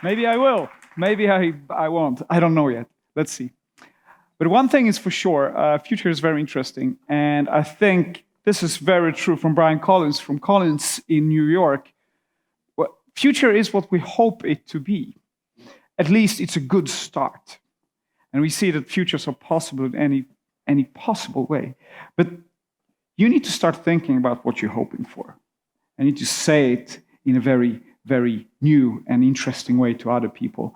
Maybe I will. Maybe I won't. I don't know yet. Let's see. But one thing is for sure, future is very interesting. And I think this is very true from Brian Collins, from Collins in New York. Well, future is what we hope it to be. At least it's a good start. And we see that futures are possible in any possible way. But you need to start thinking about what you're hoping for. And you need to say it in a very, very new and interesting way to other people,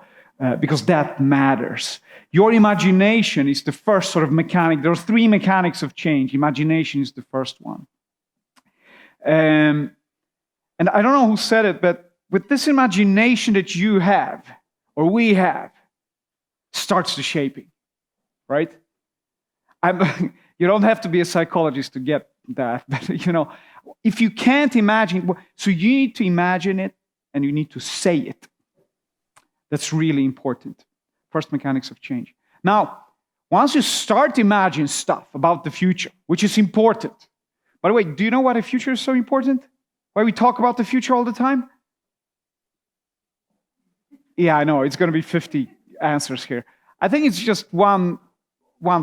because that matters. Your imagination is the first sort of mechanic. There are three mechanics of change. Imagination is the first one. And I don't know who said it, but with this imagination that you have, or we have, starts the shaping, right? You don't have to be a psychologist to get that, but if you can't imagine, so you need to imagine it and you need to say it. That's really important. First mechanics of change. Now, once you start to imagine stuff about the future, which is important. By the way, do you know why the future is so important? Why we talk about the future all the time? Yeah, I know, it's going to be 50 answers here. I think it's just one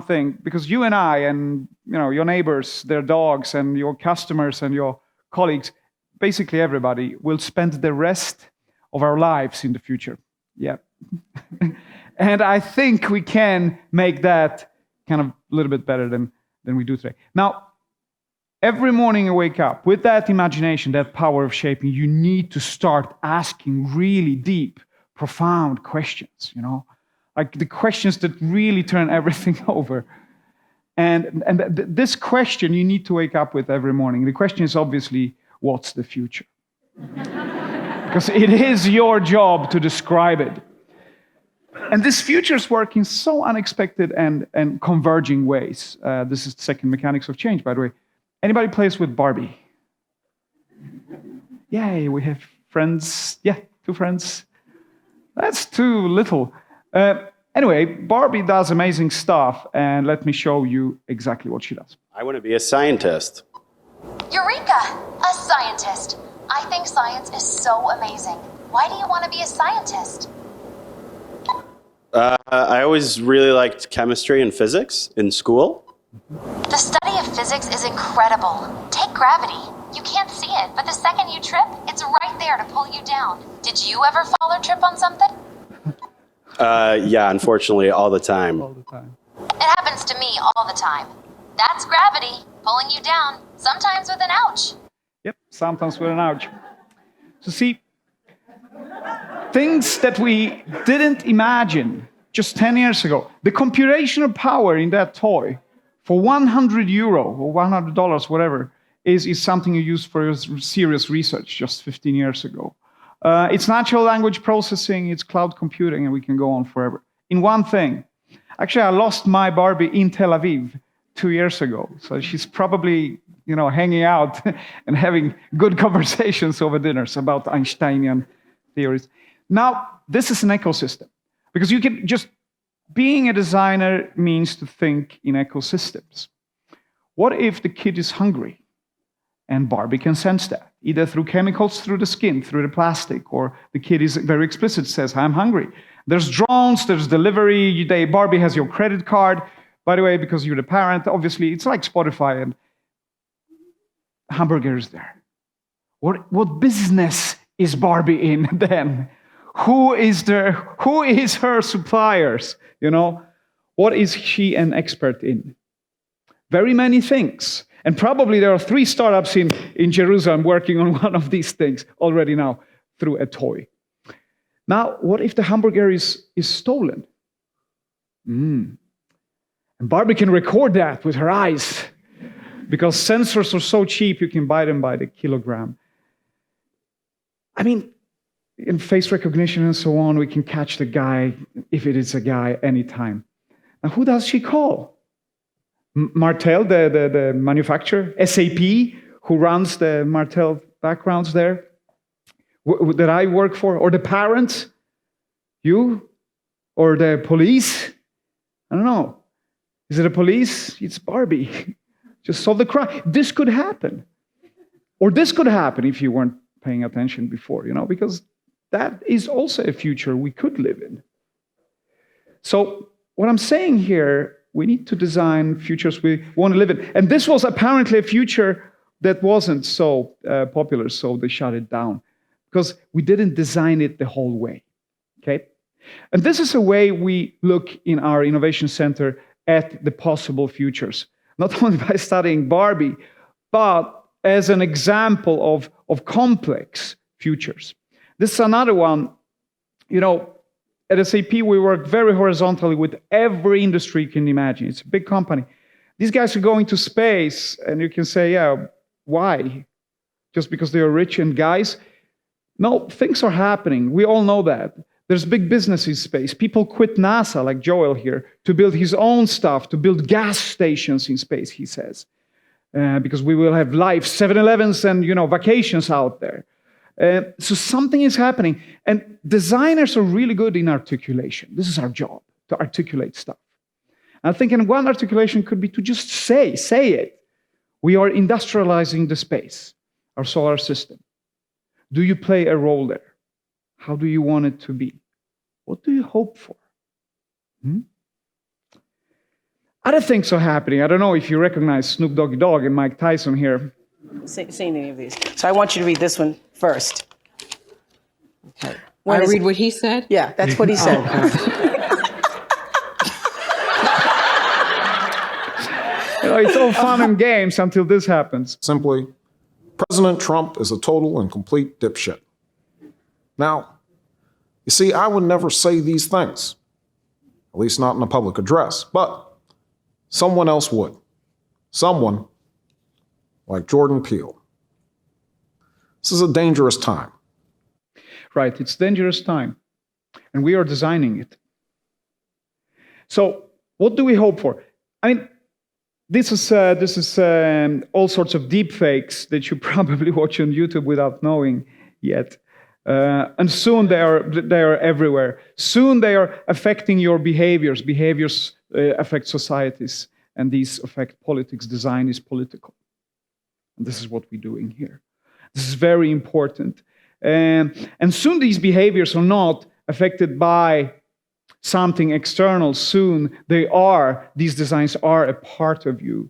thing, because you and I and your neighbors, their dogs, and your customers and your colleagues, basically everybody, will spend the rest of our lives in the future. Yeah. And I think we can make that kind of a little bit better than we do today. Now, every morning you wake up with that imagination, that power of shaping, you need to start asking really deep, profound questions, like the questions that really turn everything over. And this question you need to wake up with every morning. The question is obviously, what's the future? Because it is your job to describe it. And this future is working in so unexpected and converging ways. This is the second mechanics of change, by the way. Anybody plays with Barbie? Yay, we have friends. Yeah, 2 friends. That's too little. Anyway, Barbie does amazing stuff, and let me show you exactly what she does. I want to be a scientist. Eureka! A scientist. I think science is so amazing. Why do you want to be a scientist? I always really liked chemistry and physics in school. The study of physics is incredible. Take gravity. You can't see it, but the second you trip, it's right there to pull you down. Did you ever fall or trip on something? Yeah, unfortunately, all the time. All the time. It happens to me all the time. That's gravity, pulling you down, sometimes with an ouch. Yep, sometimes with an ouch. So see, things that we didn't imagine just 10 years ago, the computational power in that toy for €100 or $100, whatever, is something you use for serious research just 15 years ago. It's natural language processing, it's cloud computing, and we can go on forever. In one thing, actually I lost my Barbie in Tel Aviv 2 years ago, so she's probably hanging out and having good conversations over dinners about Einsteinian theories. Now, this is an ecosystem, because you can just, being a designer means to think in ecosystems. What if the kid is hungry? And Barbie can sense that, either through chemicals, through the skin, through the plastic, or the kid is very explicit, says, I'm hungry. There's drones, there's delivery, Barbie has your credit card. By the way, because you're the parent, obviously, it's like Spotify, and hamburger is there. What business is Barbie in then? Who is her suppliers? What is she an expert in? Very many things. And probably there are 3 startups in Jerusalem working on one of these things already now through a toy. Now, what if the hamburger is stolen? And Barbie can record that with her eyes, because sensors are so cheap, you can buy them by the kilogram. I mean, in face recognition and so on, we can catch the guy, if it is a guy, anytime. Now, who does she call? Martel, the manufacturer? SAP, who runs the Martel backgrounds there, that I work for? Or the parents? You? Or the police? I don't know. Is it the police? It's Barbie. Just solve the crime. This could happen. Or this could happen if you weren't paying attention before, because that is also a future we could live in. So what I'm saying here, we need to design futures we want to live in. And this was apparently a future that wasn't so popular, so they shut it down because we didn't design it the whole way. Okay? And this is a way we look in our innovation center at the possible futures, not only by studying Barbie, but as an example of complex futures. This is another one. You know, at SAP, we work very horizontally with every industry you can imagine. It's a big company. These guys are going to space, and you can say, yeah, why? Just because they are rich and guys? No, things are happening. We all know that. There's big business in space. People quit NASA, like Joel here, to build his own stuff, to build gas stations in space, he says. Because we will have live 7-Elevens and, vacations out there. So something is happening. And designers are really good in articulation. This is our job, to articulate stuff. And I think one articulation could be to just say it. We are industrializing the space, our solar system. Do you play a role there? How do you want it to be? What do you hope for? Other things are happening. I don't know if you recognize Snoop Doggy Dogg and Mike Tyson here. Seen any of these. So I want you to read this one first. Okay. I read what he said? Yeah, that's what he said. It's all fun and games until this happens. Simply, President Trump is a total and complete dipshit. Now, you see, I would never say these things, at least not in a public address, but someone else would. Someone like Jordan Peele. This is a dangerous time. Right, it's a dangerous time, and we are designing it. So, what do we hope for? I mean, this is all sorts of deep fakes that you probably watch on YouTube without knowing yet. And soon they are everywhere. Soon they are affecting your behaviors. Behaviors affect societies, and these affect politics. Design is political. And this is what we're doing here. This is very important. And soon these behaviors are not affected by something external. Soon these designs are a part of you.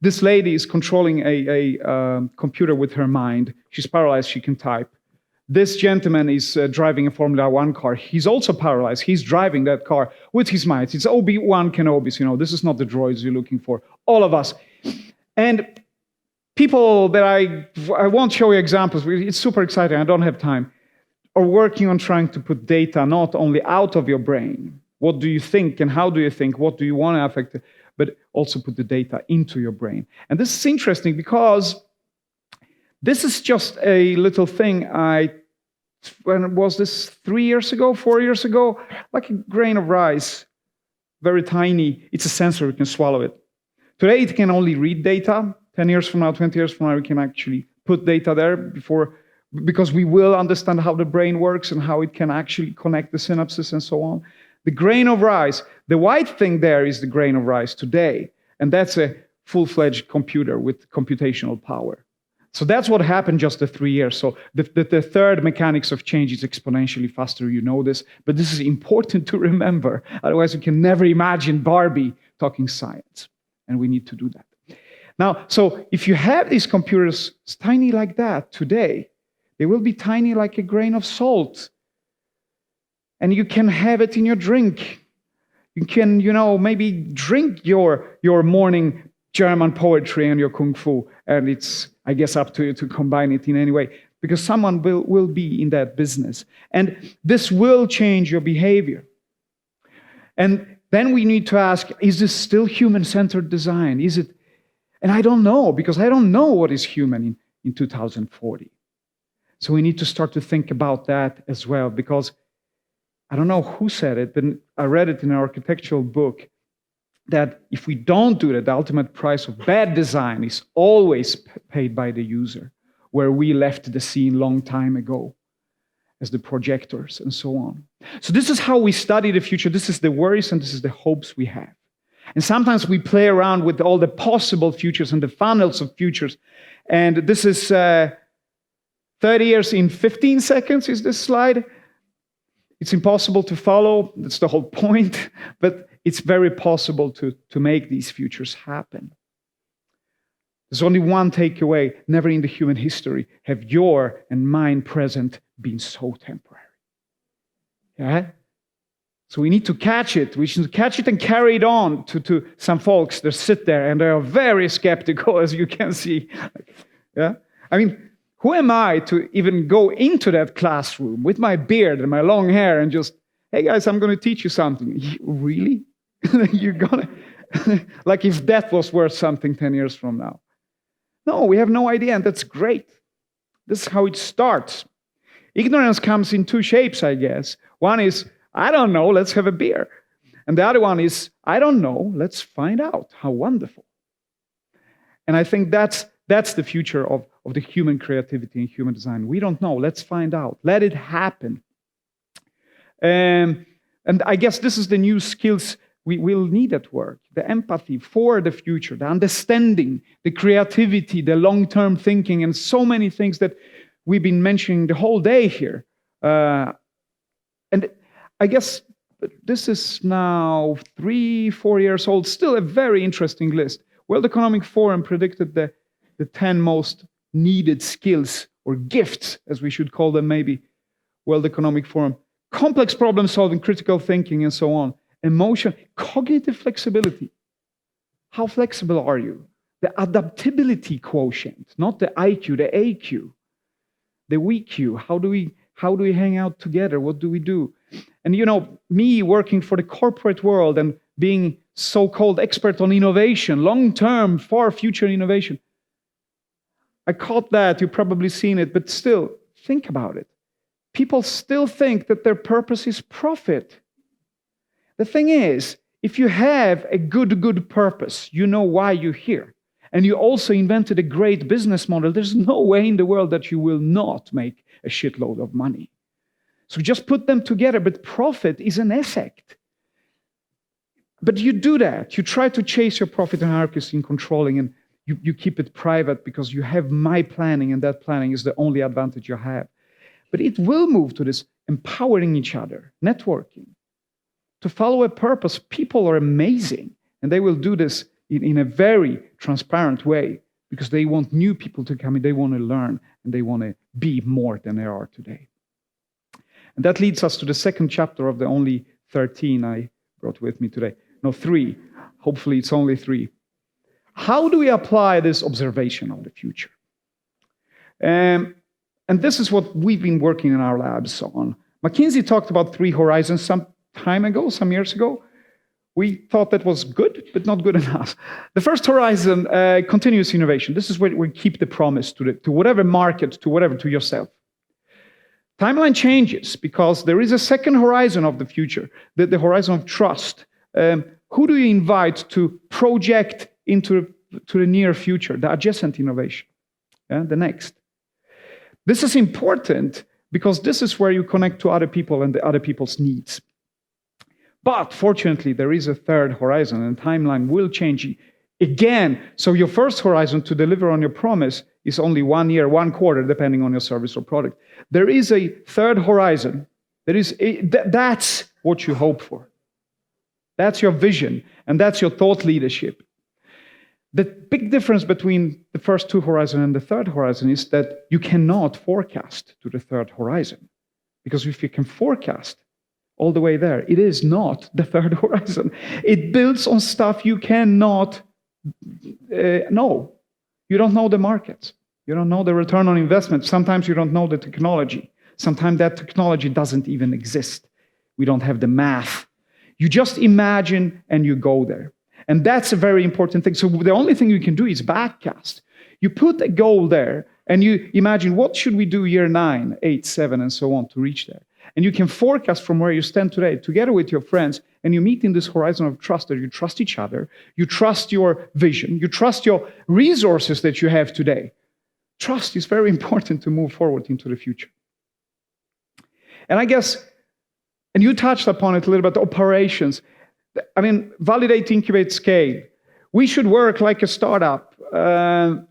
This lady is controlling a computer with her mind. She's paralyzed, she can type. This gentleman is driving a Formula One car. He's also paralyzed. He's driving that car with his mind. It's Obi-Wan Kenobi's, this is not the droids you're looking for. All of us. And people that I won't show you examples, it's super exciting, I don't have time, are working on trying to put data not only out of your brain, what do you think and how do you think, what do you want to affect, but also put the data into your brain. And this is interesting because this is just a little thing when was this 3 years ago, 4 years ago? Like a grain of rice, very tiny. It's a sensor, we can swallow it. Today it can only read data. 10 years from now, 20 years from now, we can actually put data there because we will understand how the brain works and how it can actually connect the synapses and so on. The grain of rice, the white thing there is the grain of rice today, and that's a full-fledged computer with computational power. So that's what happened just the 3 years. So the third mechanics of change is exponentially faster, you know this, but this is important to remember. Otherwise, we can never imagine Barbie talking science, and we need to do that. Now, so if you have these computers tiny like that today, they will be tiny like a grain of salt. And you can have it in your drink. You can, maybe drink your morning German poetry and your Kung Fu. And it's, I guess, up to you to combine it in any way. Because someone will be in that business. And this will change your behavior. And then we need to ask, is this still human-centered design? Is it? And I don't know, because I don't know what is human in 2040. So we need to start to think about that as well, because I don't know who said it, but I read it in an architectural book, that if we don't do that, the ultimate price of bad design is always paid by the user, where we left the scene long time ago as the projectors and so on. So this is how we study the future. This is the worries and this is the hopes we have. And sometimes we play around with all the possible futures and the funnels of futures. And this is 30 years in 15 seconds is this slide. It's impossible to follow. That's the whole point. But it's very possible to make these futures happen. There's only one takeaway. Never in the human history have your and mine present been so temporary. Yeah? So we need to catch it. We should catch it and carry it on to some folks that sit there and they are very skeptical, as you can see. Yeah? I mean, who am I to even go into that classroom with my beard and my long hair and just, hey guys, I'm going to teach you something. Really? You're going to? Like if that was worth something 10 years from now. No, we have no idea, and that's great. This is how it starts. Ignorance comes in two shapes, I guess. One is, I don't know, let's have a beer. And the other one is, I don't know, let's find out. How wonderful. And I think that's the future of the human creativity and human design. We don't know, let's find out. Let it happen. And I guess this is the new skills we will need at work. The empathy for the future, the understanding, the creativity, the long-term thinking, and so many things that we've been mentioning the whole day here. And I guess this is now 3-4 years old, still a very interesting list. World Economic Forum predicted the 10 most needed skills, or gifts, as we should call them maybe. World Economic Forum. Complex problem solving, critical thinking, and so on. Emotion, cognitive flexibility. How flexible are you? The adaptability quotient, not the IQ, the AQ. The WEQ, how do we hang out together? What do we do? And you know, me working for the corporate world and being so-called expert on innovation, long-term, far future innovation. I caught that, you've probably seen it, but still, think about it. People still think that their purpose is profit. The thing is, if you have a good purpose, you know why you're here, and you also invented a great business model, there's no way in the world that you will not make a shitload of money. So just put them together, but profit is an effect. But you do that. You try to chase your profit and hierarchy in controlling, and you keep it private because you have my planning, and that planning is the only advantage you have. But it will move to this empowering each other, networking. To follow a purpose, people are amazing, and they will do this in a very transparent way because they want new people to come in, they want to learn, and they want to be more than they are today. And that leads us to the second chapter of the only 13 I brought with me today. No, 3. Hopefully it's only 3. How do we apply this observation of the future? And this is what we've been working in our labs on. McKinsey talked about 3 horizons some years ago. We thought that was good, but not good enough. The first horizon, continuous innovation. This is where we keep the promise to whatever market, to yourself. Timeline changes because there is a second horizon of the future, the horizon of trust. Who do you invite to project into the near future, the adjacent innovation? The next. This is important because this is where you connect to other people and the other people's needs. But fortunately, there is a third horizon, and timeline will change again. So your first horizon to deliver on your promise is only 1 year, 1 quarter, depending on your service or product. There is a third horizon. That's what you hope for. That's your vision, and that's your thought leadership. The big difference between the first 2 horizons and the third horizon is that you cannot forecast to the third horizon. Because if you can forecast all the way there, it is not the third horizon. It builds on stuff you cannot know. You don't know the markets. You don't know the return on investment. Sometimes you don't know the technology. Sometimes that technology doesn't even exist. We don't have the math. You just imagine and you go there. And that's a very important thing. So the only thing you can do is backcast. You put a goal there and you imagine what should we do year 9, 8, 7, and so on to reach there. And you can forecast from where you stand today together with your friends, and you meet in this horizon of trust that you trust each other, you trust your vision, you trust your resources that you have today. Trust is very important to move forward into the future. And I guess, and you touched upon it a little bit, operations. I mean, validate, incubate, scale. We should work like a startup.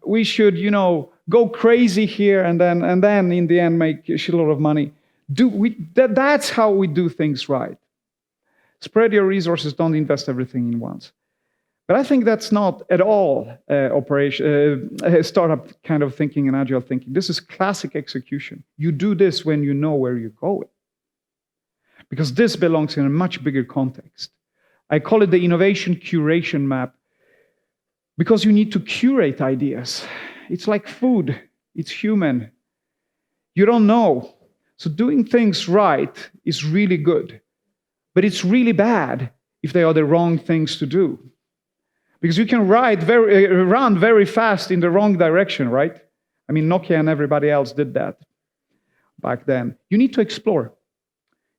we should, go crazy here and then in the end make a shitload of money. That's how we do things right. Spread your resources, don't invest everything in once. But I think that's not at all startup kind of thinking and agile thinking. This is classic execution. You do this when you know where you're going. Because this belongs in a much bigger context. I call it the innovation curation map because you need to curate ideas. It's like food. It's human. You don't know. So doing things right is really good. But it's really bad if they are the wrong things to do. Because you can run very fast in the wrong direction, right? I mean, Nokia and everybody else did that back then. You need to explore.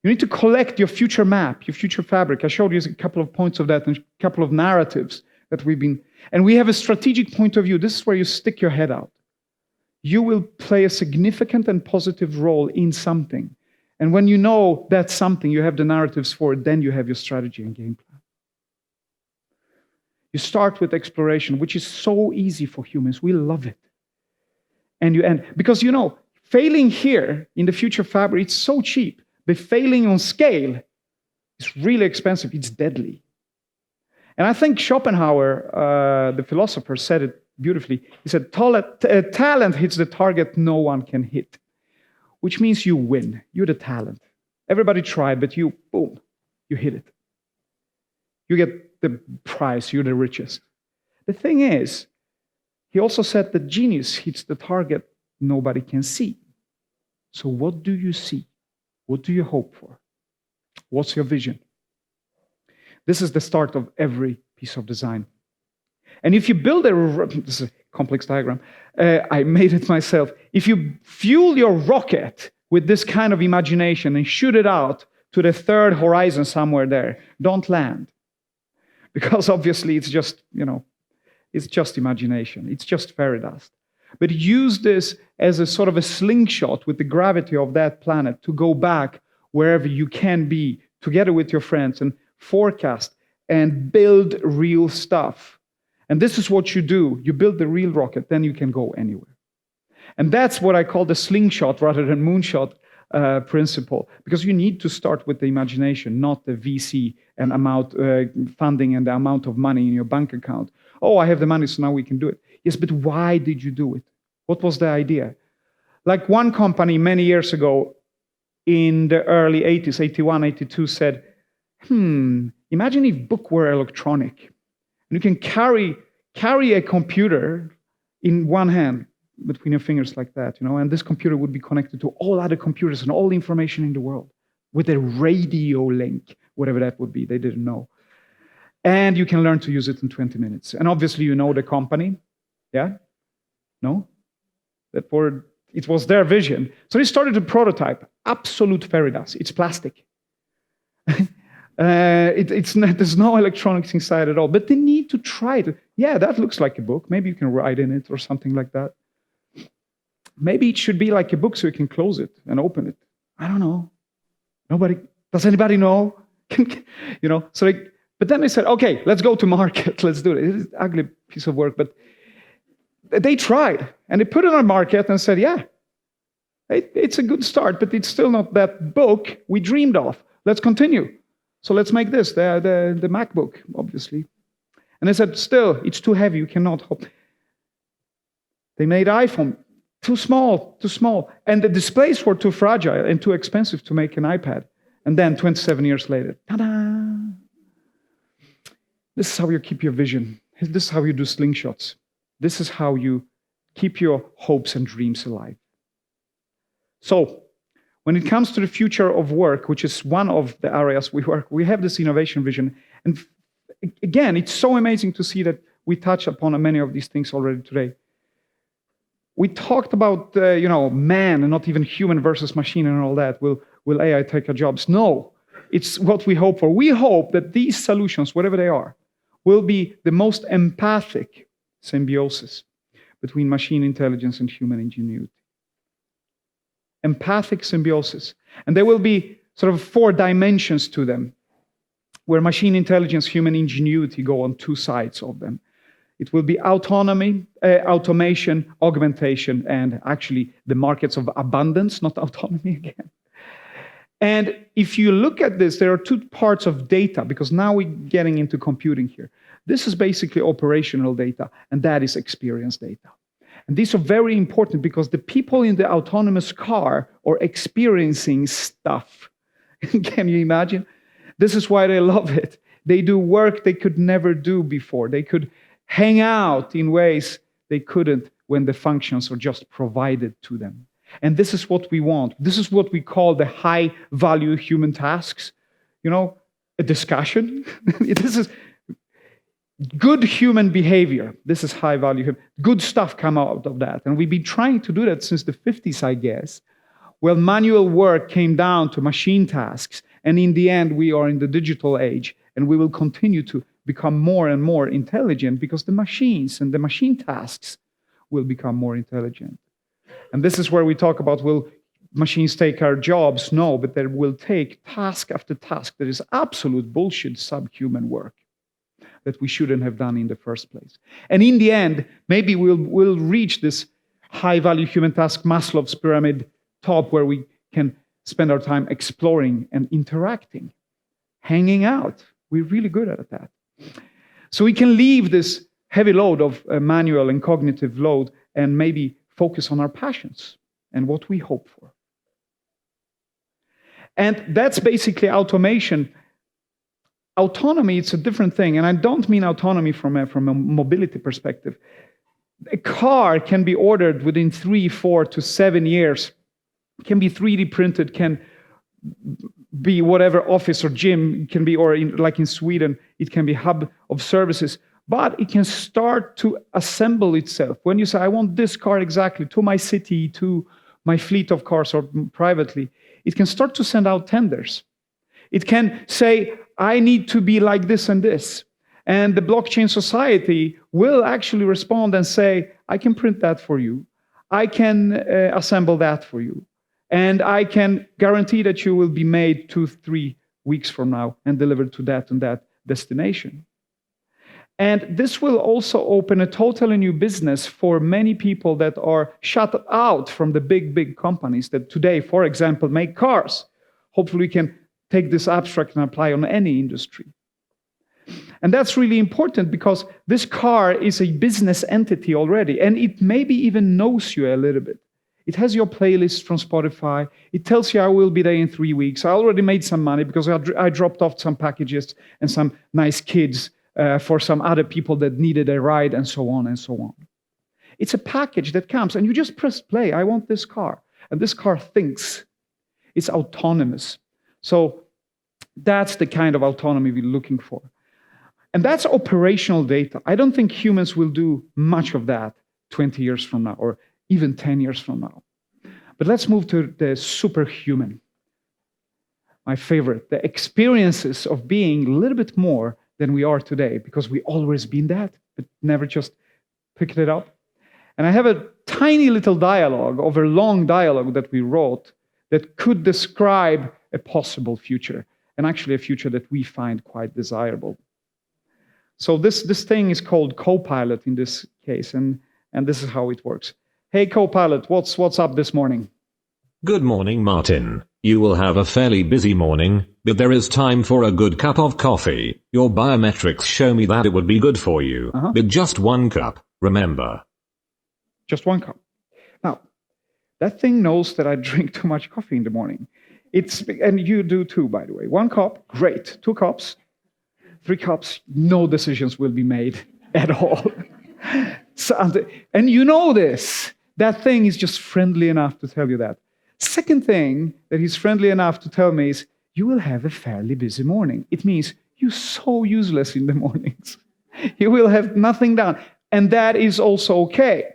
You need to collect your future map, your future fabric. I showed you a couple of points of that and a couple of narratives that we've been... And we have a strategic point of view. This is where you stick your head out. You will play a significant and positive role in something. And when you know that's something, you have the narratives for it, then you have your strategy and game plan. You start with exploration, which is so easy for humans. We love it. Because failing here in the future fabric, it's so cheap. But failing on scale is really expensive. It's deadly. And I think Schopenhauer, the philosopher, said it beautifully. He said, talent hits the target no one can hit, which means you win. You're the talent. Everybody tried, but you hit it. You get the prize. You're the richest. The thing is, he also said that genius hits the target nobody can see. So what do you see? What do you hope for? What's your vision? This is the start of every piece of design. And if you build this is a complex diagram, I made it myself. If you fuel your rocket with this kind of imagination and shoot it out to the third horizon somewhere there, don't land. Because obviously it's just, it's just imagination. It's just fairy dust. But use this as a sort of a slingshot with the gravity of that planet to go back wherever you can be together with your friends and forecast and build real stuff. And this is what you do. You build the real rocket, then you can go anywhere. And that's what I call the slingshot rather than moonshot principle, because you need to start with the imagination, not the VC and amount funding and the amount of money in your bank account. Oh, I have the money, so now we can do it. Yes, but why did you do it? What was the idea? Like one company many years ago in the early 80s, 81, 82, said, imagine if book were electronic. And you can carry a computer in one hand between your fingers like that, and this computer would be connected to all other computers and all the information in the world with a radio link, whatever that would be. They didn't know. And you can learn to use it in 20 minutes. And obviously you know the company. Yeah? No? It was their vision. So they started to prototype. Absolute fairy dust. It's plastic. There's no electronics inside at all. But they need to try it. Yeah, that looks like a book. Maybe you can write in it or something like that. Maybe it should be like a book so you can close it and open it. I don't know. Does anybody know? But then they said, okay, let's go to market. Let's do it. It's an ugly piece of work, but they tried. And they put it on market and said, yeah, it's a good start, but it's still not that book we dreamed of. Let's continue. So let's make this, the MacBook, obviously. And they said, still, it's too heavy. You cannot hold. They made iPhone. Too small. And the displays were too fragile and too expensive to make an iPad. And then 27 years later, ta-da! This is how you keep your vision. This is how you do slingshots. This is how you keep your hopes and dreams alive. So, when it comes to the future of work, which is one of the areas we work, we have this innovation vision. And again, it's so amazing to see that we touch upon many of these things already today. We talked about, man and not even human versus machine and all that. Will AI take our jobs? No, it's what we hope for. We hope that these solutions, whatever they are, will be the most empathic symbiosis between machine intelligence and human ingenuity. Empathic symbiosis. And there will be sort of 4 dimensions to them, where machine intelligence, human ingenuity go on 2 sides of them. It will be autonomy, automation, augmentation, and actually the markets of abundance, not autonomy again. And if you look at this, there are two parts of data, because now we're getting into computing here. This is basically operational data, and that is experience data. And these are very important because the people in the autonomous car are experiencing stuff. Can you imagine? This is why they love it. They do work they could never do before. They could hang out in ways they couldn't when the functions are just provided to them. And this is what we want. This is what we call the high-value human tasks. You know, a discussion. This is good human behavior. This is high-value. Good stuff come out of that. And we've been trying to do that since the 50s, I guess. Well, manual work came down to machine tasks. And in the end, we are in the digital age. And we will continue to become more and more intelligent because the machines and the machine tasks will become more intelligent. And this is where we talk about, will machines take our jobs? No, but they will take task after task that is absolute bullshit, subhuman work that we shouldn't have done in the first place. And in the end, maybe we'll reach this high-value human task Maslow's pyramid top where we can spend our time exploring and interacting, hanging out. We're really good at that. So we can leave this heavy load of manual and cognitive load and maybe focus on our passions and what we hope for. And that's basically automation. Autonomy, it's a different thing, and I don't mean autonomy from a mobility perspective. A car can be ordered within 3, 4 to 7 years, can be 3D printed, can be whatever office or gym, it can be, or like in Sweden, it can be hub of services. But it can start to assemble itself. When you say, I want this car exactly to my city, to my fleet of cars, or privately, it can start to send out tenders. It can say, I need to be like this and this. And the blockchain society will actually respond and say, I can print that for you. I can assemble that for you. And I can guarantee that you will be made 2-3 weeks from now and delivered to that and that destination. And this will also open a totally new business for many people that are shut out from the big companies that today, for example, make cars. Hopefully we can take this abstract and apply on any industry. And that's really important because this car is a business entity already, and it maybe even knows you a little bit. It has your playlist from Spotify. It tells you I will be there in 3 weeks. I already made some money because I dropped off some packages and some nice kids for some other people that needed a ride, and so on and so on. It's a package that comes, and you just press play. I want this car. And this car thinks. It's autonomous. So that's the kind of autonomy we're looking for. And that's operational data. I don't think humans will do much of that 20 years from now, or even 10 years from now. But let's move to the superhuman. My favorite, the experiences of being a little bit more than we are today, because we always been that, but never just picked it up. And I have a tiny little dialogue, over a long dialogue that we wrote, that could describe a possible future, and actually a future that we find quite desirable. So this thing is called CoPilot in this case, and this is how it works. Hey CoPilot, what's up this morning? Good morning, Martin. You will have a fairly busy morning, but there is time for a good cup of coffee. Your biometrics show me that it would be good for you. With just 1 cup, remember. Just 1 cup. Now, that thing knows that I drink too much coffee in the morning. And you do too, by the way. 1 cup, great. 2 cups, 3 cups, no decisions will be made at all. And you know this. That thing is just friendly enough to tell you that. Second thing that he's friendly enough to tell me is, you will have a fairly busy morning. It means you're so useless in the mornings. You will have nothing done. And that is also okay,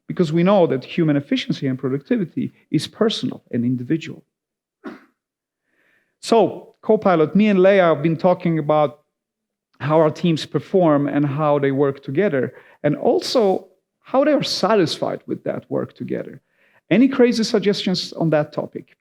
because we know that human efficiency and productivity is personal and individual. So, CoPilot, me and Leia have been talking about how our teams perform and how they work together, and also how they are satisfied with that work together. Any crazy suggestions on that topic?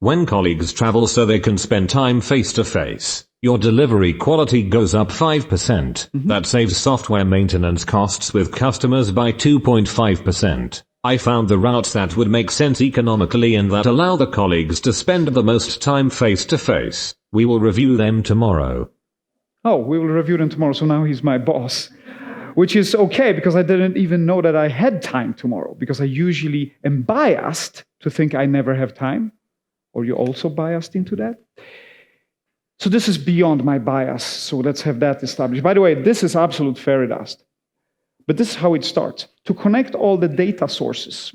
When colleagues travel so they can spend time face to face, your delivery quality goes up 5%. That saves software maintenance costs with customers by 2.5%. I found the routes that would make sense economically and that allow the colleagues to spend the most time face to face. We will review them tomorrow. Oh, we will review them tomorrow, so now he's my boss. Which is okay, because I didn't even know that I had time tomorrow, because I usually am biased to think I never have time. Or you're also biased into that? So this is beyond my bias, so let's have that established. By the way, this is absolute fairy dust. But this is how it starts. To connect all the data sources,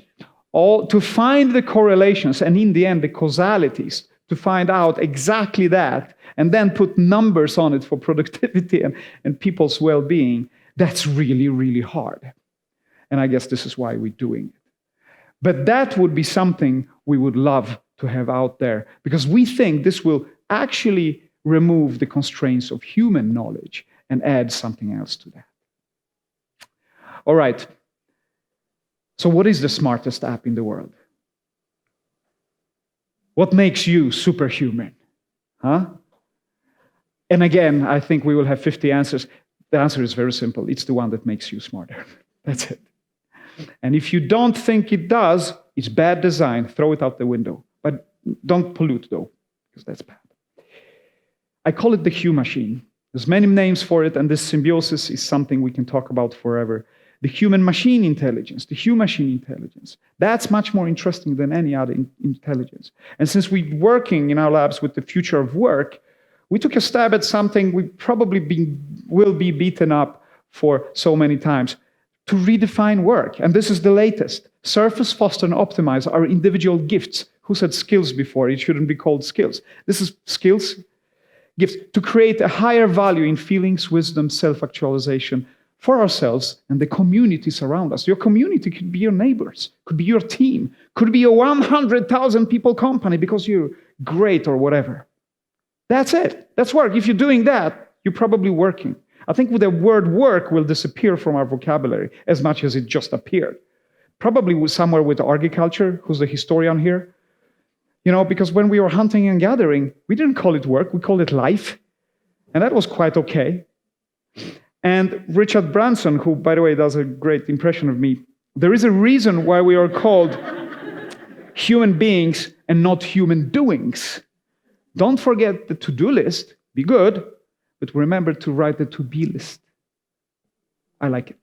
to find the correlations, and in the end, the causalities, to find out exactly that, and then put numbers on it for productivity and people's well-being, that's really, really hard. And I guess this is why we're doing it. But that would be something we would love to have out there, because we think this will actually remove the constraints of human knowledge and add something else to that. All right. So what is the smartest app in the world? What makes you superhuman? Huh? And again, I think we will have 50 answers. The answer is very simple. It's the one that makes you smarter. That's it. And if you don't think it does, it's bad design. Throw it out the window. But don't pollute, though, because that's bad. I call it the Hue machine. There's many names for it, and this symbiosis is something we can talk about forever. The human-machine intelligence, the Hue machine intelligence, that's much more interesting than any other intelligence. And since we're working in our labs with the future of work, we took a stab at something we probably will be beaten up for so many times, to redefine work. And this is the latest. Surface, foster, and optimize are individual gifts. Who said skills before? It shouldn't be called skills. This is skills, gifts, to create a higher value in feelings, wisdom, self-actualization for ourselves and the communities around us. Your community could be your neighbors, could be your team, could be a 100,000 people company because you're great or whatever. That's it. That's work. If you're doing that, you're probably working. I think the word work will disappear from our vocabulary as much as it just appeared. Probably somewhere with agriculture. Who's the historian here? You know, because when we were hunting and gathering, we didn't call it work, we called it life. And that was quite okay. And Richard Branson, who, by the way, does a great impression of me, there is a reason why we are called human beings and not human doings. Don't forget the to-do list, be good, but remember to write the to-be list. I like it.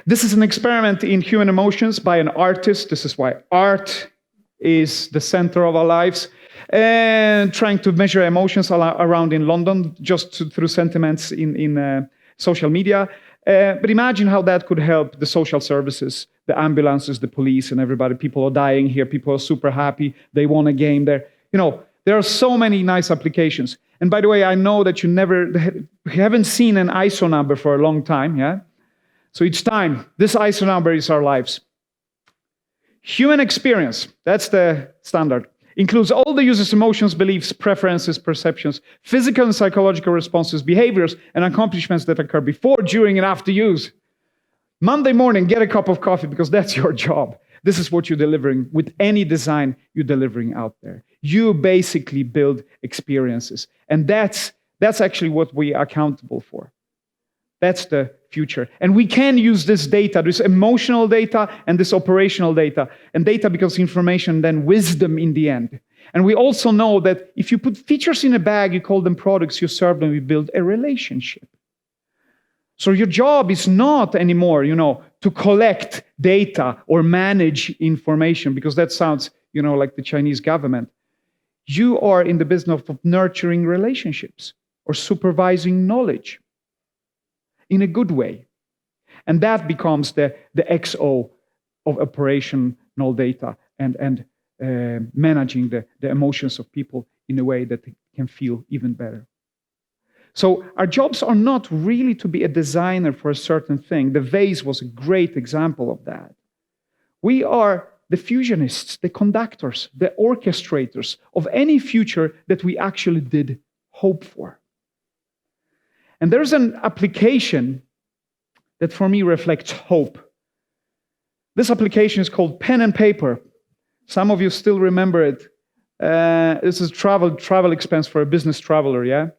This is an experiment in human emotions by an artist. This is why art is the center of our lives. And trying to measure emotions around in London, just through sentiments in social media. But imagine how that could help the social services, the ambulances, the police, and everybody. People are dying here. People are super happy. They won a game there. You know, there are so many nice applications. And by the way, I know that you haven't seen an ISO number for a long time, yeah? So it's time. This ISO number is our lives. Human experience, that's the standard, includes all the user's emotions, beliefs, preferences, perceptions, physical and psychological responses, behaviors, and accomplishments that occur before, during, and after use. Monday morning, get a cup of coffee because that's your job. This is what you're delivering with any design you're delivering out there. You basically build experiences. And that's actually what we are accountable for. That's the future. And we can use this data, this emotional data and this operational data. And data becomes information, then wisdom in the end. And we also know that if you put features in a bag, you call them products, you serve them, you build a relationship. So your job is not anymore, to collect data or manage information, because that sounds, like the Chinese government. You are in the business of nurturing relationships or supervising knowledge in a good way. And that becomes the XO of operational data and managing the emotions of people in a way that they can feel even better. So our jobs are not really to be a designer for a certain thing. The vase was a great example of that. We are the fusionists, the conductors, the orchestrators of any future that we actually did hope for. And there's an application that for me reflects hope. This application is called pen and paper. Some of you still remember it. This is travel expense for a business traveler, yeah?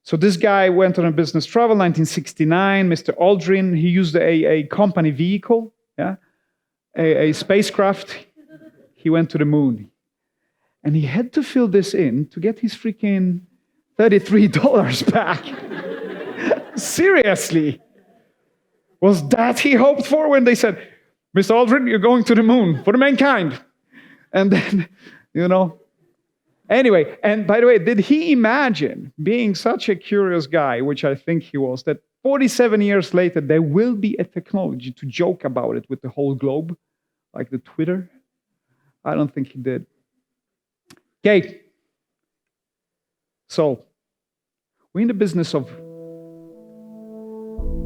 So this guy went on a business travel, 1969, Mr. Aldrin. He used a company vehicle, yeah? A spacecraft. He went to the moon. And he had to fill this in to get his freaking $33 back. Seriously. Was that he hoped for when they said, Mr. Aldrin, you're going to the moon for the mankind? And then, Anyway, and by the way, did he imagine, being such a curious guy, which I think he was, that 47 years later, there will be a technology to joke about it with the whole globe, like the Twitter? I don't think he did. Okay. So, we're in the business of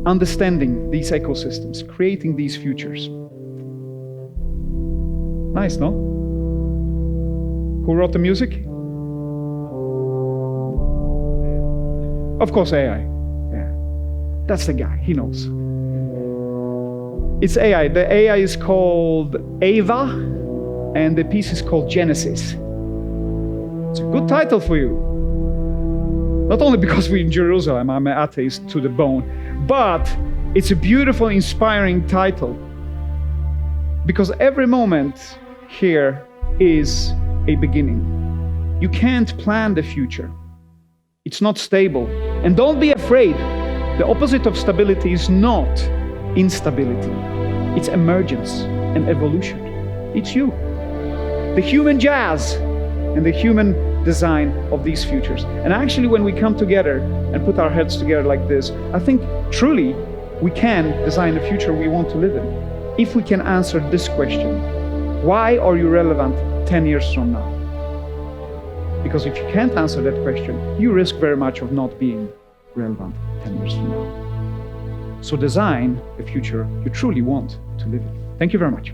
understanding these ecosystems, creating these futures. Nice, no? Who wrote the music? Of course, AI. Yeah. That's the guy. He knows. It's AI. The AI is called Ava, and the piece is called Genesis. It's a good title for you. Not only because we're in Jerusalem, I'm an atheist to the bone, but it's a beautiful, inspiring title. Because every moment here is a beginning. You can't plan the future. It's not stable. And don't be afraid. The opposite of stability is not instability. It's emergence and evolution. It's you. The human jazz and the human design of these futures. And actually, when we come together and put our heads together like this, I think truly we can design the future we want to live in. If we can answer this question, why are you relevant 10 years from now? Because if you can't answer that question, you risk very much of not being relevant 10 years from now. So design the future you truly want to live in. Thank you very much.